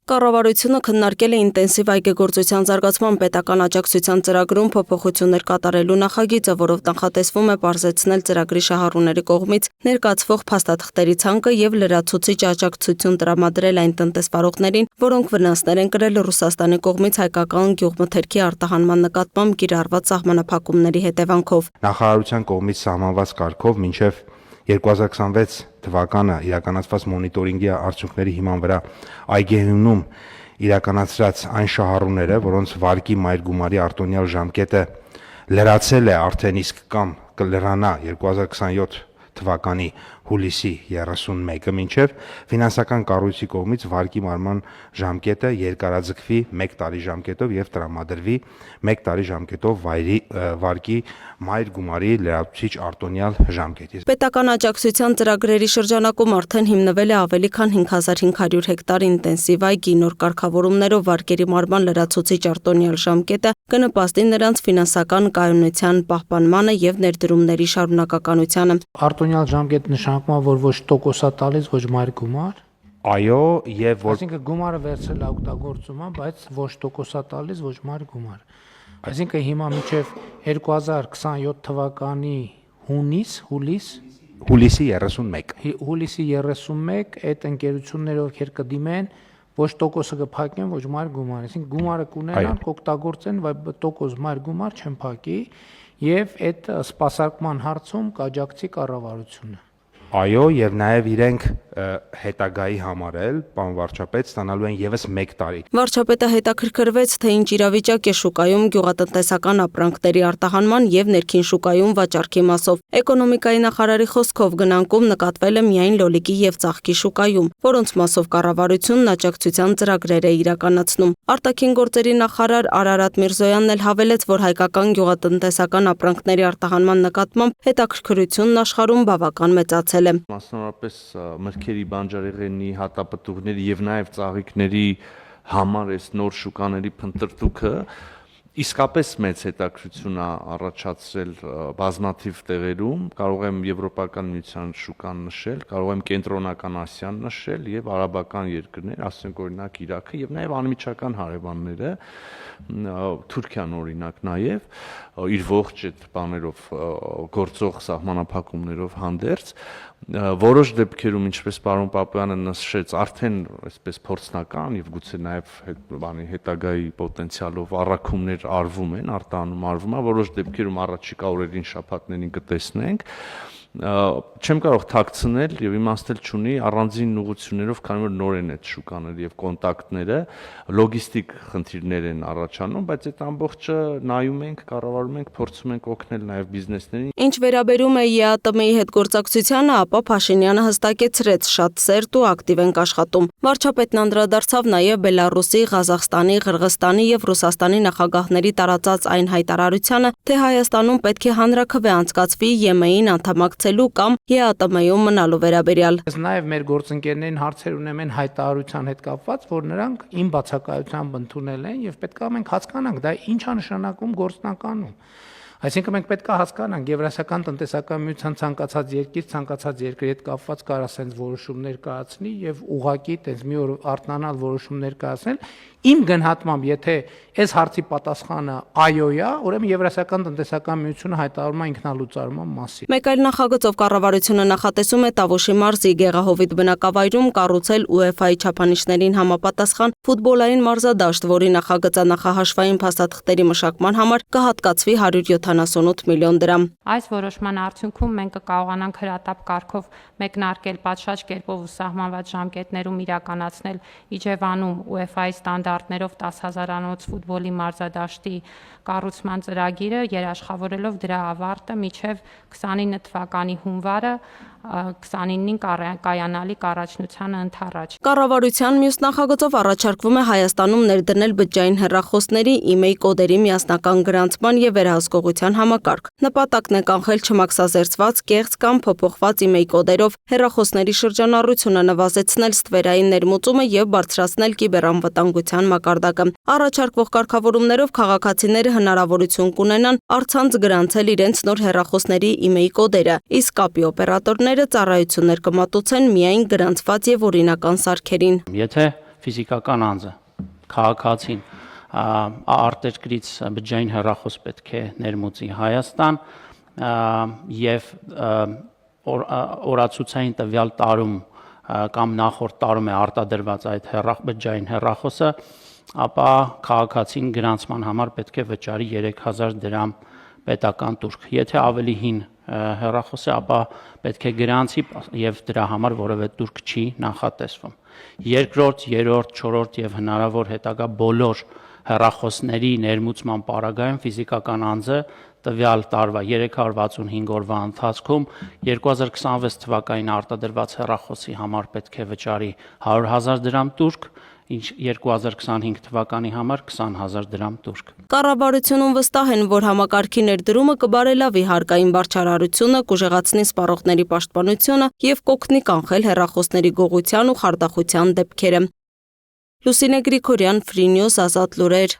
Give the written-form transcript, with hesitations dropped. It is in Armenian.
Կառավարությունը քննարկել է ինտենսիվ այգեգործության զարգացման պետական աջակցության ծրագրում փոփոխություններ կատարելու նախագիծը, որով նախատեսվում է պարզեցնել ծրագրի շահառուների կողմից ներկայացվող փաստաթղթերի ցանկը եւ լրացուցիչ աջակցություն տրամադրել այն տնտեսվարողներին, որոնք վնասներ են կրել Ռուսաստանի կողմից հայկական գյուղմթերքի արտահանման նկատմամբ կիրառված սահմանափակումների հետևանքով։ Նախարարության կողմից սահմանված կարգով մինչև 2026 թվականը իրականացված մոնիտորինգի արդյունքների հիման վրա այգեհյունում իրականացրած այն շահառուները, որոնց վարկի մայր գումարի արտոնյալ ժամկետը լրացել է արդեն իսկ կամ կլրանա 2027 թվականի հուլիսի 31-ը մինչև ֆինանսական կառույցի կողմից վարկի մարման ժամկետը երկարաձգվի 1 տարի ժամկետով եւ տրամադրվի 1 տարի ժամկետով վարկի մայր գումարի լրացուցիչ արտոնյալ ժամկետի։ Պետական աջակցության ծրագրերի շրջանակում արդեն հիմնվել է ավելի քան 5500 հեկտար ինտենսիվ այգի, նոր կարգավորումներով վարկերի մարման լրացուցիչ արտոնյալ ժամկետը կնպաստի նրանց ֆինանսական կայունության պահպանմանը եւ ներդրումների շարունակականությանը։ Արտոնյալ ժամկետ նշանակում է, որ ոչ տոկոսա տալիս, ոչ մայր գումար։ Այո, եւ որ Այսինքն գումարը վերցրել է օգտագործում, բայց ոչ տոկոսա տալիս, ոչ մայր գումար։ Այսինքն հիմա մինչև 2027 թվականի հուլիսի 31 հուլիսի 31 այդ ընկերությունները ովքեր կդիմեն ոչ տոկոսը կփակեն, ոչ մայր գումար, այսինքն գումարը կունենան, կօգտագործեն, բայց տոկոս մայր գումար չեն փակի եւ այդ սպասարկման հարցում կաջակցի կառավարությունը։ Այո, եւ նաեւ իրենք հետագայի համար էլ, պարոն վարչապետ, ստանալու են եւս 1 տարի։ Վարչապետը հետաքրքրվեց, թե ինչ իրավիճակ է շուկայում գյուղատնտեսական ապրանքների արտահանման եւ ներքին շուկայում վաճառքի մասով։ Էկոնոմիկայի նախարարի խոսքով գնանկում նկատվել է միայն լոլիկի եւ ծաղկի շուկայում, որոնց մասով կառավարությունն աջակցության ծրագրեր է իրականացնում։ Արտաքին գործերի նախարար Արարատ Միրզոյանն էլ հավելեց, որ հայկական գյուղատնտեսական ապրանքների արտահանման նկատմամբ հետաքրքրությունն աշխարհում բավական մեծացել է։ Մասնավորապես մրգերի, բանջարեղենի, հատապտուղների եւ նաեւ ծաղիկների համար այս նոր շուկաների փնտրտուքը իսկապես մեծ հետաքրքրություն է առաջացրել բազմաթիվ տեղերում, կարող եմ Եվրոպական միության շուկան նշել, կարող եմ Կենտրոնական Ասիան նշել եւ արաբական երկրներ, ասենք օրինակ Իրաքը եւ նաեւ անմիջական հարևանները, Թուրքիան օրինակ նաեւ իր ողջ այդ բաներով գործող սահմանափակումներով հանդերձ որոշ դեպքերում, ինչպես պարոն Պապյանը նշեց, արդեն այսպես փորձնական եւ գուցե նաեւ հետագայի պոտենցիալով առաքումներ արվում են, արտահանում արվում է, որոշ դեպքերում առաջիկա օրերին, շաբաթներին կտեսնենք։ Չեմ կարող թաքցնել եւ իմաստել չունի առանձին ուղղություններով, քանի որ նոր են այդ շուկաները եւ կոնտակտները, լոգիստիկ խնդիրներ են առաջանում, բայց այդ ամբողջը նայում ենք, կառավարում ենք, փորձում ենք օգնել նաեւ բիզնեսներին։ Ինչ վերաբերում է ԵԱՏՄ-ի հետ գործակցությանը, ապա Փաշինյանը հստակեցրեց, շատ սերտ ու ակտիվ ենք աշխատում։ Վարչապետն անդրադարձավ նաեւ Բելարուսի, Ղազախստանի, Ղրղստանի եւ Ռուսաստանի նախագահների տարածած այն հայտարարությանը, թե Հայաստանում պետք է հանրաքվե անցկացվի ԵՄ-ին անդամակցելու կամ ԵԱՏՄ-ում մնալու վերաբերյալ։ Ես նաեւ մեր գործընկերներին հարցեր ունեմ այն հայտարարության հետ կապված, որ նրանք իմ բացակայությամբ ընդունել են եւ պետք է մենք հասկանանք դա ինչ է նշանակում գործնականում։ Այսինքն մենք պետք է հասկանանք Եվրասիական տնտեսական միության ցանկացած երկիր, ցանկացած երկրի հետ կապված կարող ասենց որոշումներ կայացնի եւ ուղղակի տես մի օր արտնանալ որոշումներ կայացնել։ Իմ գնահատմամբ, եթե այս հարցի պատասխանը այո է, ուրեմն Եվրասիական տնտեսական միությունը հայտարարում է ինքնալուծարման մասին։ Մեկ այլ նախագծով կառավարությունը նախատեսում է Տավուշի մարզի Գեղահովիտ բնակավայրում կառուցել UEFA-ի չափանիշներին համապատասխան ֆուտբոլային մարզադաշտ, որի նախագծանախահաշվային փաստաթղթերի մշակման համար կհատկացվի 178 միլիոն դրամ։ Այս որոշման արդյունքում մենք կկարողանանք հրատապ կարգով մեկնարկել պատշաճ կերպով ու սահմանված ժամկետներում իրականացնել Իջևանում UEFA-ի ստանդարտներով 10,000-անոց ֆուտբոլի մարզադաշտի կառուցման ծրագիրը, երաշխավորելով դրա ավարտը մինչև 29 թվականի հունվարը 29-ին կայանալիք առաջնությանը ընդառաջ։ Կառավարության մյուս նախագծով առաջարկվում է Հայաստանում ներդնել բջջային հեռախոսների email կոդերի միասնական գրանցման եւ վերահսկողության համակարգ։ Նպատակն է կանխել չմաքսազերծված, կեղծ կամ փոփոխված email կոդերով հեռախոսների շրջանառությունը, նվազեցնել ստվերային ներմուծումը եւ բարձրացնել կիբերանվտանգության մակարդակը։ Առաջարկվող կարգավորումներով քաղաքացիները հնարավորություն կունենան առցանց գրանցել իրենց նոր հեռախոսների email կոդերը, իսկ կապի օպերատորները ծառայություններ կմատուցեն միայն գրանցված եւ օրինական սարքերին։ Եթե ֆիզիկական անձը, քաղաքացին արտերկրից բջջային հեռախոս պետք է ներմուծի Հայաստան եւ օրացուցային տվյալ տարում կամ նախորդ տարում է արտադրված այդ բջջային հեռախոսը, ապա քաղաքացին գրանցման համար պետք է վճարի 3000 դրամ պետական տուրք։ Եթե ավելի հին հեռախոս է, ապա պետք է գրանցի եւ դրա համար որևէ տուրք չի նախատեսվում։ Երկրորդ, երրորդ, չորրորդ եւ հնարավոր հետագա բոլոր հեռախոսների ներմուծման պարագայում ֆիզիկական անձը տվյալ տարվա 365 օրվա ընթացքում 2026 թվականին արտադրված հեռախոսի համար պետք է վճարի 100,000 դրամ տուրք, ինչ 2025 թվականի համար 20,000 դրամ տուրք։ Կառավարությունում վստահ են, որ համակարգի ներդրումը կբարելավի հարկային բարձրարարությունը, կուժեղացնի սպառողների պաշտպանությունը եւ կօգնի կանխել հեռախոսների գողության ու խարդախության դեպքերը։ Լուսինե Գրիգորյան, Free News, Ազատ լուրեր։